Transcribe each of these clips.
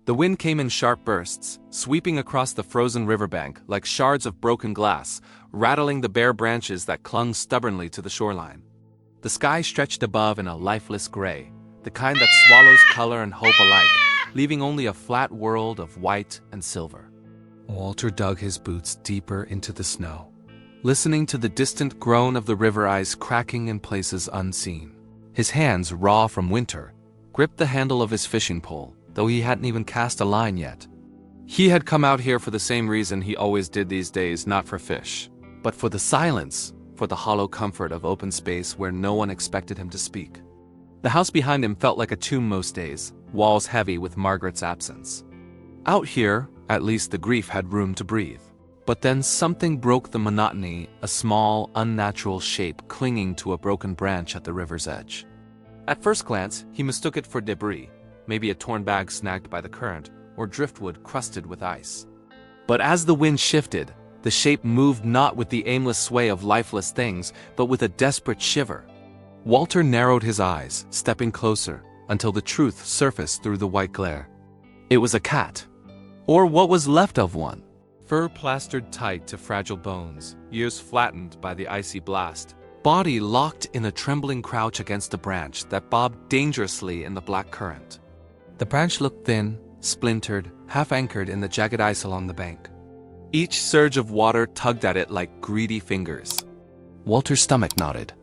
The wind came in sharp bursts, sweeping across the frozen riverbank like shards of broken glass, rattling the bare branches that clung stubbornly to the shoreline. The sky stretched above in a lifeless gray, the kind that swallows color and hope alike, leaving only a flat world of white and silver. Walter dug his boots deeper into the snow, listening to the distant groan of the river ice cracking in places unseen. His hands, raw from winter, gripped the handle of his fishing pole, though he hadn't even cast a line yet. He had come out here for the same reason he always did these days, not for fish, but for the silence, for the hollow comfort of open space where no one expected him to speak. The house behind him felt like a tomb most days, walls heavy with Margaret's absence. Out here, at least the grief had room to breathe. But then something broke the monotony, a small, unnatural shape clinging to a broken branch at the river's edge. At first glance, he mistook it for debris, maybe a torn bag snagged by the current, or driftwood crusted with ice. But as the wind shifted, the shape moved not with the aimless sway of lifeless things, but with a desperate shiver. Walter narrowed his eyes, stepping closer, until the truth surfaced through the white glare. It was a cat. Or what was left of one. Fur plastered tight to fragile bones, ears flattened by the icy blast, body locked in a trembling crouch against a branch that bobbed dangerously in the black current. The branch looked thin, splintered, half-anchored in the jagged ice along the bank. Each surge of water tugged at it like greedy fingers. Walter's stomach knotted.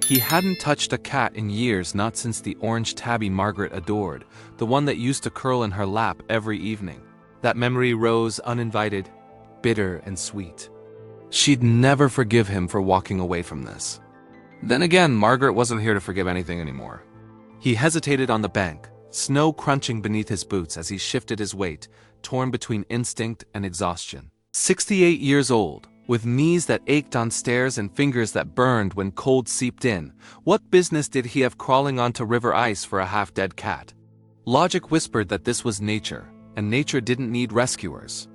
He hadn't touched a cat in years, not since the orange tabby Margaret adored, the one that used to curl in her lap every evening. That memory rose uninvited, bitter and sweet. She'd never forgive him for walking away from this. Then again, Margaret wasn't here to forgive anything anymore. He hesitated on the bank, snow crunching beneath his boots as he shifted his weight, torn between instinct and exhaustion. 68 years old, with knees that ached on stairs and fingers that burned when cold seeped in, what business did he have crawling onto river ice for a half-dead cat? Logic whispered that this was nature, and nature didn't need rescuers.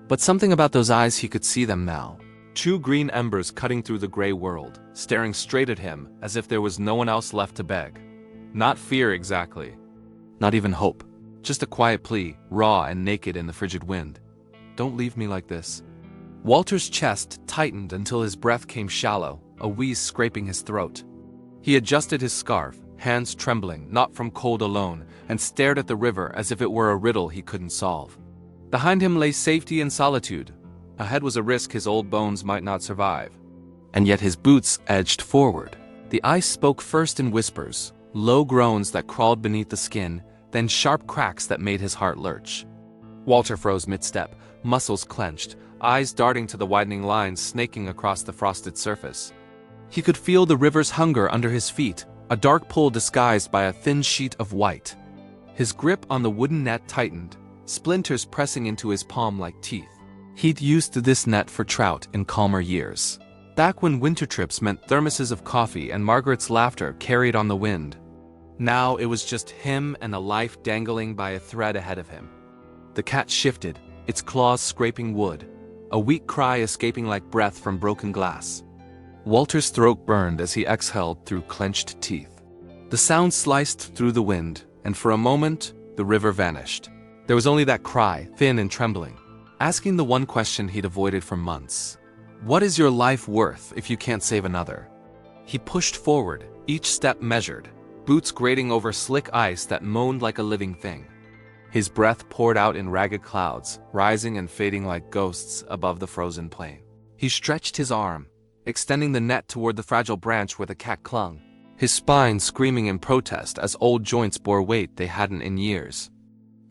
But something about those eyes, he could see them now. Two green embers cutting through the gray world, staring straight at him as if there was no one else left to beg. Not fear exactly. Not even hope. Just a quiet plea, raw and naked in the frigid wind. Don't leave me like this. Walter's chest tightened until his breath came shallow, a wheeze scraping his throat. He adjusted his scarf, hands trembling, not from cold alone, and stared at the river as if it were a riddle he couldn't solve. Behind him lay safety and solitude. Ahead was a risk his old bones might not survive. And yet his boots edged forward. The ice spoke first in whispers, low groans that crawled beneath the skin, then sharp cracks that made his heart lurch. Walter froze mid-step, muscles clenched, eyes darting to the widening lines snaking across the frosted surface. He could feel the river's hunger under his feet, a dark pool disguised by a thin sheet of white. His grip on the wooden net tightened, splinters pressing into his palm like teeth. He'd used this net for trout in calmer years, back when winter trips meant thermoses of coffee and Margaret's laughter carried on the wind. Now it was just him and a life dangling by a thread ahead of him. The cat shifted, its claws scraping wood, a weak cry escaping like breath from broken glass. Walter's throat burned as he exhaled through clenched teeth. The sound sliced through the wind, and for a moment, the river vanished. There was only that cry, thin and trembling, asking the one question he'd avoided for months. What is your life worth if you can't save another? He pushed forward, each step measured, boots grating over slick ice that moaned like a living thing. His breath poured out in ragged clouds, rising and fading like ghosts above the frozen plain. He stretched his arm, extending the net toward the fragile branch where the cat clung, his spine screaming in protest as old joints bore weight they hadn't in years.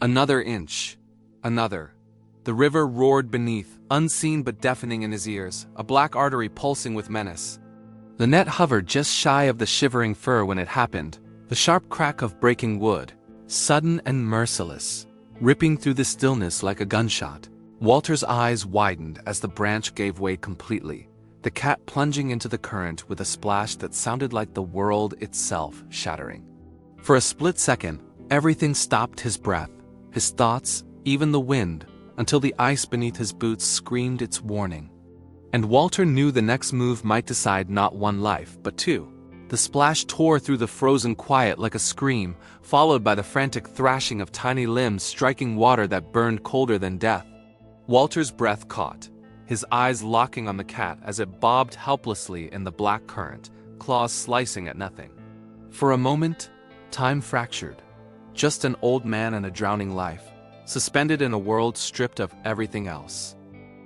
Another inch. Another. The river roared beneath, unseen but deafening in his ears, a black artery pulsing with menace. The net hovered just shy of the shivering fur when it happened, the sharp crack of breaking wood, sudden and merciless, ripping through the stillness like a gunshot. Walter's eyes widened as the branch gave way completely, the cat plunging into the current with a splash that sounded like the world itself shattering. For a split second, everything stopped: his breath, his thoughts, even the wind, until the ice beneath his boots screamed its warning. And Walter knew the next move might decide not one life, but two. The The splash tore through the frozen quiet like a scream, followed by the frantic thrashing of tiny limbs striking water that burned colder than death. Walter's breath caught, his eyes locking on the cat as it bobbed helplessly in the black current, claws slicing at nothing. For a moment, time fractured. Just an old man and a drowning life, suspended in a world stripped of everything else.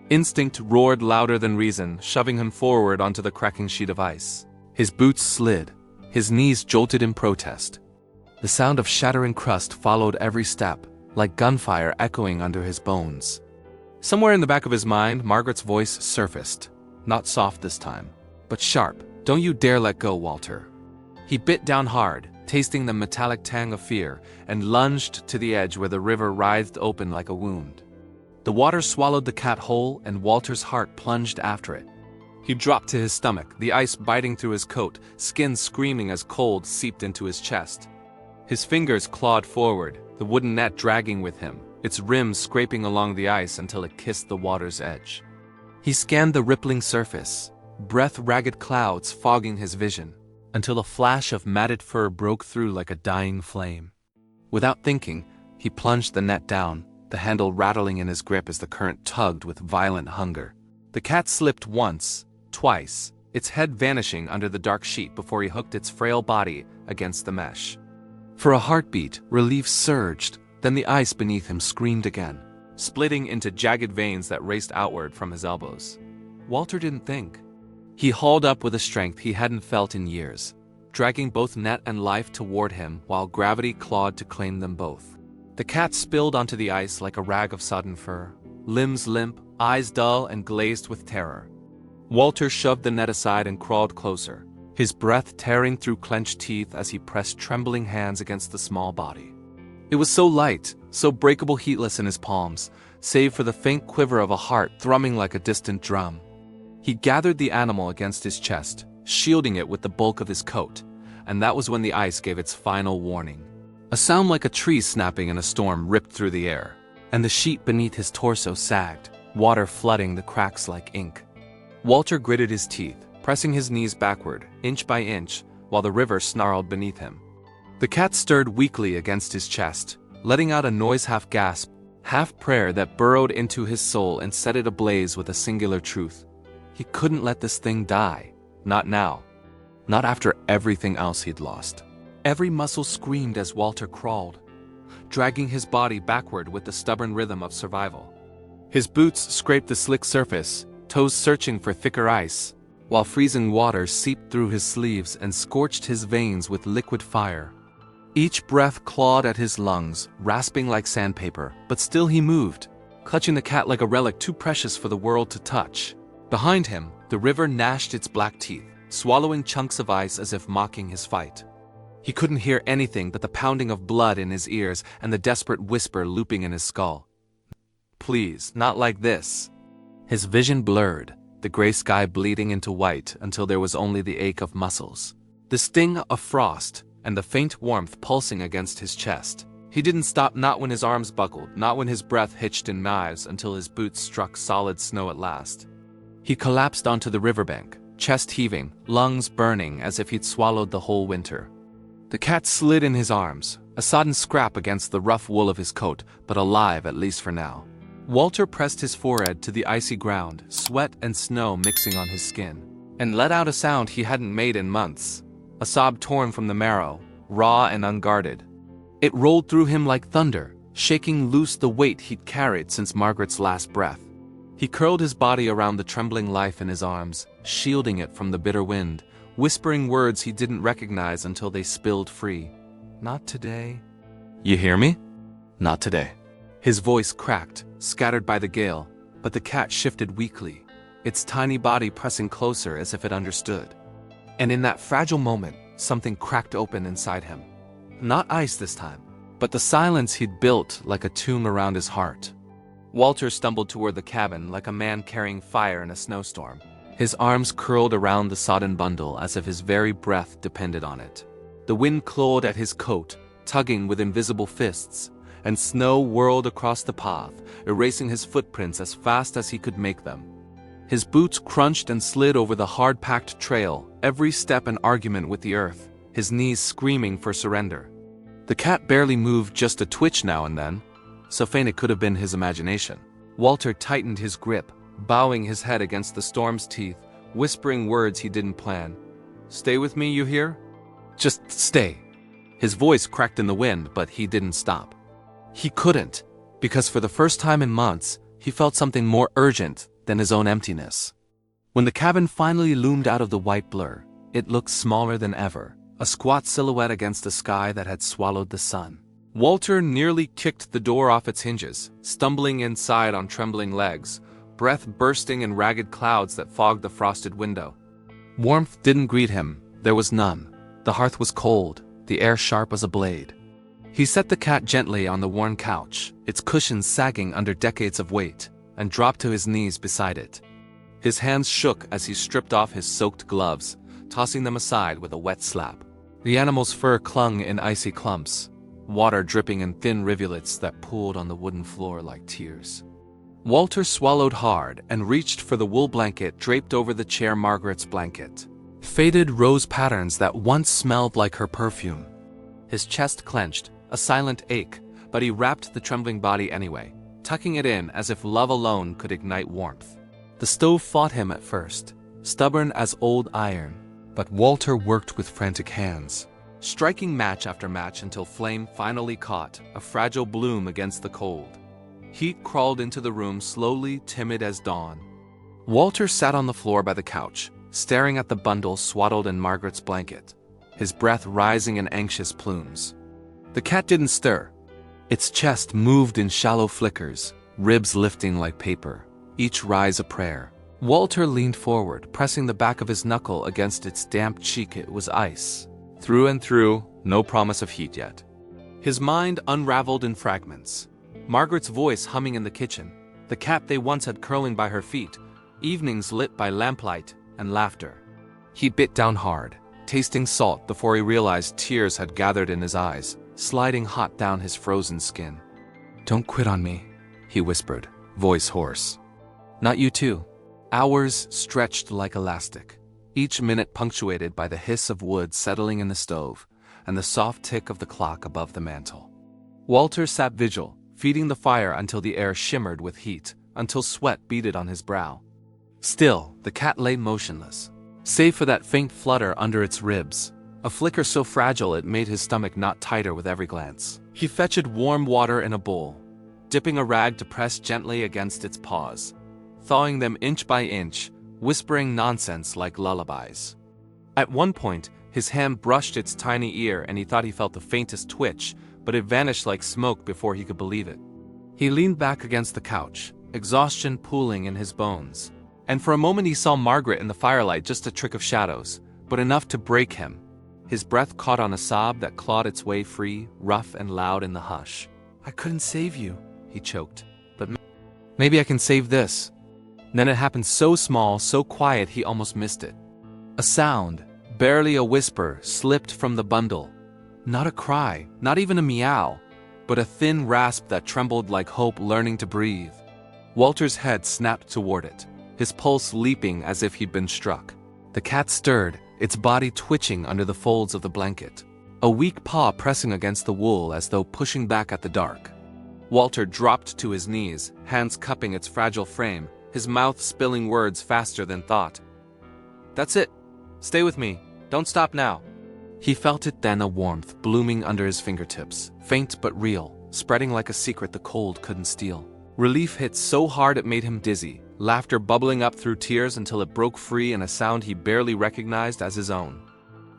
Instinct roared louder than reason, shoving him forward onto the cracking sheet of ice. His boots slid, his knees jolted in protest. The sound of shattering crust followed every step, like gunfire echoing under his bones. Somewhere in the back of his mind, Margaret's voice surfaced, not soft this time, but sharp. "Don't you dare let go, Walter." He bit down hard, tasting the metallic tang of fear, and lunged to the edge where the river writhed open like a wound. The water swallowed the cat whole, and Walter's heart plunged after it. He dropped to his stomach, the ice biting through his coat, skin screaming as cold seeped into his chest. His fingers clawed forward, the wooden net dragging with him, its rim scraping along the ice until it kissed the water's edge. He scanned the rippling surface, breath-ragged clouds fogging his vision, until a flash of matted fur broke through like a dying flame. Without thinking, he plunged the net down, the handle rattling in his grip as the current tugged with violent hunger. The cat slipped once, twice, its head vanishing under the dark sheet before he hooked its frail body against the mesh. For a heartbeat, relief surged, then the ice beneath him screamed again, splitting into jagged veins that raced outward from his elbows. Walter didn't think. He hauled up with a strength he hadn't felt in years, dragging both net and life toward him while gravity clawed to claim them both. The cat spilled onto the ice like a rag of sodden fur, limbs limp, eyes dull and glazed with terror. Walter shoved the net aside and crawled closer, his breath tearing through clenched teeth as he pressed trembling hands against the small body. It was so light, so breakable heatless in his palms, save for the faint quiver of a heart thrumming like a distant drum. He gathered the animal against his chest, shielding it with the bulk of his coat, and that was when the ice gave its final warning. A sound like a tree snapping in a storm ripped through the air, and the sheet beneath his torso sagged, water flooding the cracks like ink. Walter gritted his teeth, pressing his knees backward, inch by inch, while the river snarled beneath him. The cat stirred weakly against his chest, letting out a noise half gasp, half prayer that burrowed into his soul and set it ablaze with a singular truth. He couldn't let this thing die. Not now. Not after everything else he'd lost. Every muscle screamed as Walter crawled, dragging his body backward with the stubborn rhythm of survival. His boots scraped the slick surface, toes searching for thicker ice, while freezing water seeped through his sleeves and scorched his veins with liquid fire. Each breath clawed at his lungs, rasping like sandpaper, but still he moved, clutching the cat like a relic too precious for the world to touch. Behind him, the river gnashed its black teeth, swallowing chunks of ice as if mocking his fight. He couldn't hear anything but the pounding of blood in his ears and the desperate whisper looping in his skull. "Please, not like this." His vision blurred, the gray sky bleeding into white until there was only the ache of muscles, the sting of frost, and the faint warmth pulsing against his chest. He didn't stop, not when his arms buckled, not when his breath hitched in knives, until his boots struck solid snow at last. He collapsed onto the riverbank, chest heaving, lungs burning as if he'd swallowed the whole winter. The cat slid in his arms, a sodden scrap against the rough wool of his coat, but alive at least for now. Walter pressed his forehead to the icy ground, sweat and snow mixing on his skin, and let out a sound he hadn't made in months, a sob torn from the marrow, raw and unguarded. It rolled through him like thunder, shaking loose the weight he'd carried since Margaret's last breath. He curled his body around the trembling life in his arms, shielding it from the bitter wind, whispering words he didn't recognize until they spilled free. "Not today." "You hear me?" "Not today." His voice cracked, scattered by the gale, but the cat shifted weakly, its tiny body pressing closer as if it understood. And in that fragile moment, something cracked open inside him. Not ice this time, but the silence he'd built like a tomb around his heart. Walter stumbled toward the cabin like a man carrying fire in a snowstorm, his arms curled around the sodden bundle as if his very breath depended on it. The wind clawed at his coat, tugging with invisible fists, and snow whirled across the path, erasing his footprints as fast as he could make them. His boots crunched and slid over the hard-packed trail, every step an argument with the earth, his knees screaming for surrender. The cat barely moved, just a twitch now and then, so faint it could have been his imagination. Walter tightened his grip, bowing his head against the storm's teeth, whispering words he didn't plan. "Stay with me, you hear? Just stay." His voice cracked in the wind, but he didn't stop. He couldn't, because for the first time in months, he felt something more urgent than his own emptiness. When the cabin finally loomed out of the white blur, it looked smaller than ever, a squat silhouette against the sky that had swallowed the sun. Walter nearly kicked the door off its hinges, stumbling inside on trembling legs, breath bursting in ragged clouds that fogged the frosted window. Warmth didn't greet him, there was none. The hearth was cold, the air sharp as a blade. He set the cat gently on the worn couch, its cushions sagging under decades of weight, and dropped to his knees beside it. His hands shook as he stripped off his soaked gloves, tossing them aside with a wet slap. The animal's fur clung in icy clumps, water dripping in thin rivulets that pooled on the wooden floor like tears. Walter swallowed hard and reached for the wool blanket draped over the chair, Margaret's blanket. Faded rose patterns that once smelled like her perfume. His chest clenched, a silent ache, but he wrapped the trembling body anyway, tucking it in as if love alone could ignite warmth. The stove fought him at first, stubborn as old iron, but Walter worked with frantic hands, striking match after match until flame finally caught, a fragile bloom against the cold. Heat crawled into the room slowly, timid as dawn. Walter sat on the floor by the couch, staring at the bundle swaddled in Margaret's blanket, his breath rising in anxious plumes. The cat didn't stir. Its chest moved in shallow flickers, ribs lifting like paper, each rise a prayer. Walter leaned forward, pressing the back of his knuckle against its damp cheek. It was ice. Through and through, no promise of heat yet. His mind unraveled in fragments. Margaret's voice humming in the kitchen, the cat they once had curling by her feet, evenings lit by lamplight and laughter. He bit down hard, tasting salt before he realized tears had gathered in his eyes, sliding hot down his frozen skin. "Don't quit on me," he whispered, voice hoarse. "Not you too." Hours stretched like elastic, each minute punctuated by the hiss of wood settling in the stove and the soft tick of the clock above the mantel. Walter sat vigil, feeding the fire until the air shimmered with heat, until sweat beaded on his brow. Still, the cat lay motionless, save for that faint flutter under its ribs, a flicker so fragile it made his stomach knot tighter with every glance. He fetched warm water in a bowl, dipping a rag to press gently against its paws, thawing them inch by inch, whispering nonsense like lullabies. At one point, his hand brushed its tiny ear and he thought he felt the faintest twitch, but it vanished like smoke before he could believe it. He leaned back against the couch, exhaustion pooling in his bones. And for a moment he saw Margaret in the firelight, just a trick of shadows, but enough to break him. His breath caught on a sob that clawed its way free, rough and loud in the hush. "I couldn't save you," he choked, "but maybe I can save this." Then it happened so small, so quiet he almost missed it. A sound, barely a whisper, slipped from the bundle. Not a cry, not even a meow, but a thin rasp that trembled like hope learning to breathe. Walter's head snapped toward it, his pulse leaping as if he'd been struck. The cat stirred, its body twitching under the folds of the blanket, a weak paw pressing against the wool as though pushing back at the dark. Walter dropped to his knees, hands cupping its fragile frame, his mouth spilling words faster than thought. "That's it. Stay with me. Don't stop now." He felt it then, a warmth blooming under his fingertips, faint but real, spreading like a secret the cold couldn't steal. Relief hit so hard it made him dizzy, laughter bubbling up through tears until it broke free in a sound he barely recognized as his own.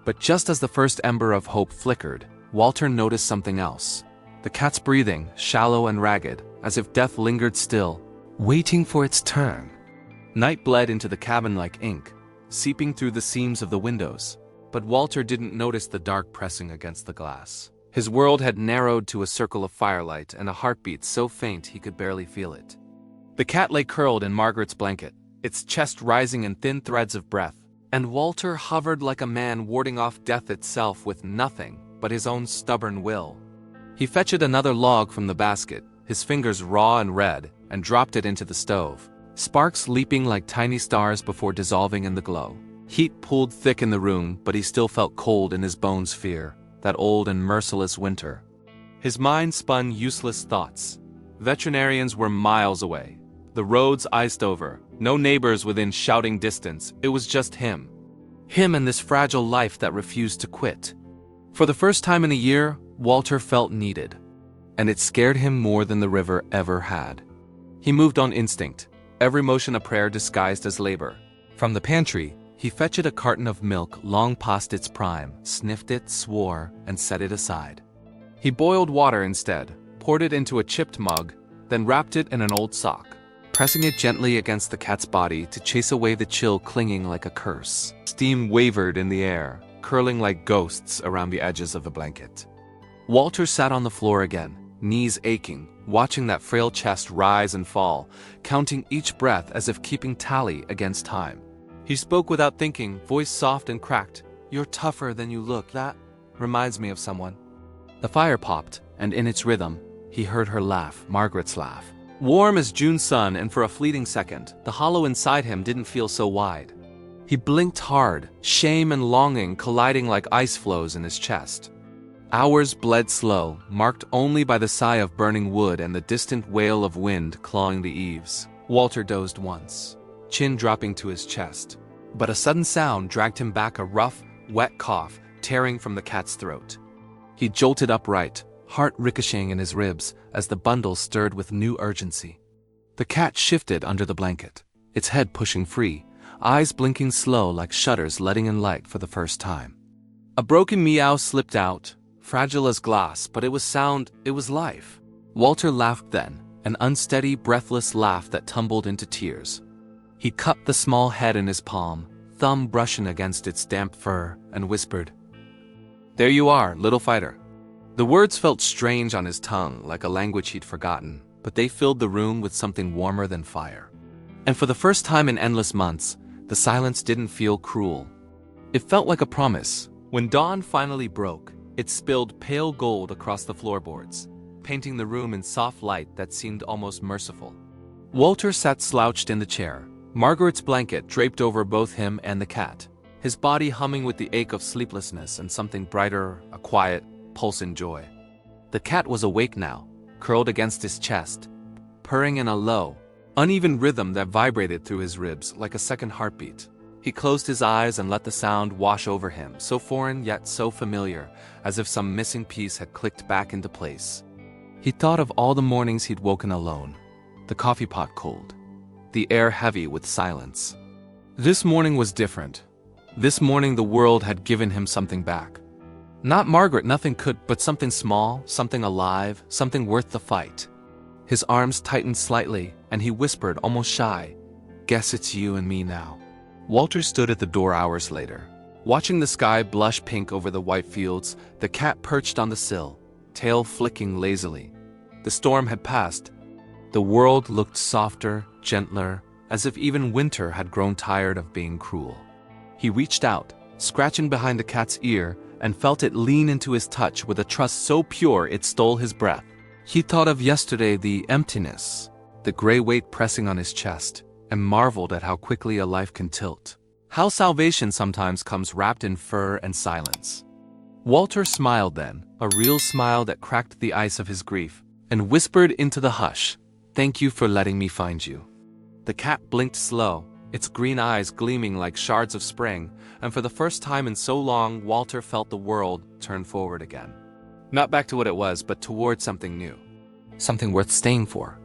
But just as the first ember of hope flickered, Walter noticed something else. The cat's breathing, shallow and ragged, as if death lingered still, waiting for its turn. Night bled into the cabin like ink, seeping through the seams of the windows, but Walter didn't notice the dark pressing against the glass. His world had narrowed to a circle of firelight and a heartbeat so faint he could barely feel it. The cat lay curled in Margaret's blanket, its chest rising in thin threads of breath, and Walter hovered like a man warding off death itself with nothing but his own stubborn will. He fetched another log from the basket, his fingers raw and red, and dropped it into the stove, sparks leaping like tiny stars before dissolving in the glow. Heat pooled thick in the room, but he still felt cold in his bones fear, that old and merciless winter. His mind spun useless thoughts. Veterinarians were miles away. The roads iced over, no neighbors within shouting distance, it was just him. Him and this fragile life that refused to quit. For the first time in a year, Walter felt needed. And it scared him more than the river ever had. He moved on instinct, every motion a prayer disguised as labor. From the pantry, he fetched a carton of milk long past its prime, sniffed it, swore, and set it aside. He boiled water instead, poured it into a chipped mug, then wrapped it in an old sock, pressing it gently against the cat's body to chase away the chill clinging like a curse. Steam wavered in the air, curling like ghosts around the edges of the blanket. Walter sat on the floor again, knees aching, watching that frail chest rise and fall, counting each breath as if keeping tally against time. He spoke without thinking, voice soft and cracked. "You're tougher than you look. That reminds me of someone." The fire popped, and in its rhythm, he heard her laugh, Margaret's laugh. Warm as June sun, and for a fleeting second, the hollow inside him didn't feel so wide. He blinked hard, shame and longing colliding like ice floes in his chest. Hours bled slow, marked only by the sigh of burning wood and the distant wail of wind clawing the eaves. Walter dozed once, chin dropping to his chest. But a sudden sound dragged him back, a rough, wet cough tearing from the cat's throat. He jolted upright, heart ricocheting in his ribs as the bundle stirred with new urgency. The cat shifted under the blanket, its head pushing free, eyes blinking slow like shutters letting in light for the first time. A broken meow slipped out, fragile as glass, but it was sound, it was life. Walter laughed then, an unsteady, breathless laugh that tumbled into tears. He cupped the small head in his palm, thumb brushing against its damp fur, and whispered, "There you are, little fighter." The words felt strange on his tongue, like a language he'd forgotten, but they filled the room with something warmer than fire. And for the first time in endless months, the silence didn't feel cruel. It felt like a promise. When dawn finally broke, it spilled pale gold across the floorboards, painting the room in soft light that seemed almost merciful. Walter sat slouched in the chair, Margaret's blanket draped over both him and the cat, his body humming with the ache of sleeplessness and something brighter, a quiet, pulsing joy. The cat was awake now, curled against his chest, purring in a low, uneven rhythm that vibrated through his ribs like a second heartbeat. He closed his eyes and let the sound wash over him, so foreign yet so familiar, as if some missing piece had clicked back into place. He thought of all the mornings he'd woken alone, the coffee pot cold, the air heavy with silence. This morning was different. This morning the world had given him something back. Not Margaret, nothing could, but something small, something alive, something worth the fight. His arms tightened slightly, and he whispered, almost shy, "Guess it's you and me now." Walter stood at the door hours later, watching the sky blush pink over the white fields, the cat perched on the sill, tail flicking lazily. The storm had passed. The world looked softer, gentler, as if even winter had grown tired of being cruel. He reached out, scratching behind the cat's ear, and felt it lean into his touch with a trust so pure it stole his breath. He thought of yesterday, the emptiness, the gray weight pressing on his chest, and marveled at how quickly a life can tilt. How salvation sometimes comes wrapped in fur and silence. Walter smiled then, a real smile that cracked the ice of his grief, and whispered into the hush, "Thank you for letting me find you." The cat blinked slow, its green eyes gleaming like shards of spring, and for the first time in so long, Walter felt the world turn forward again. Not back to what it was, but toward something new. Something worth staying for.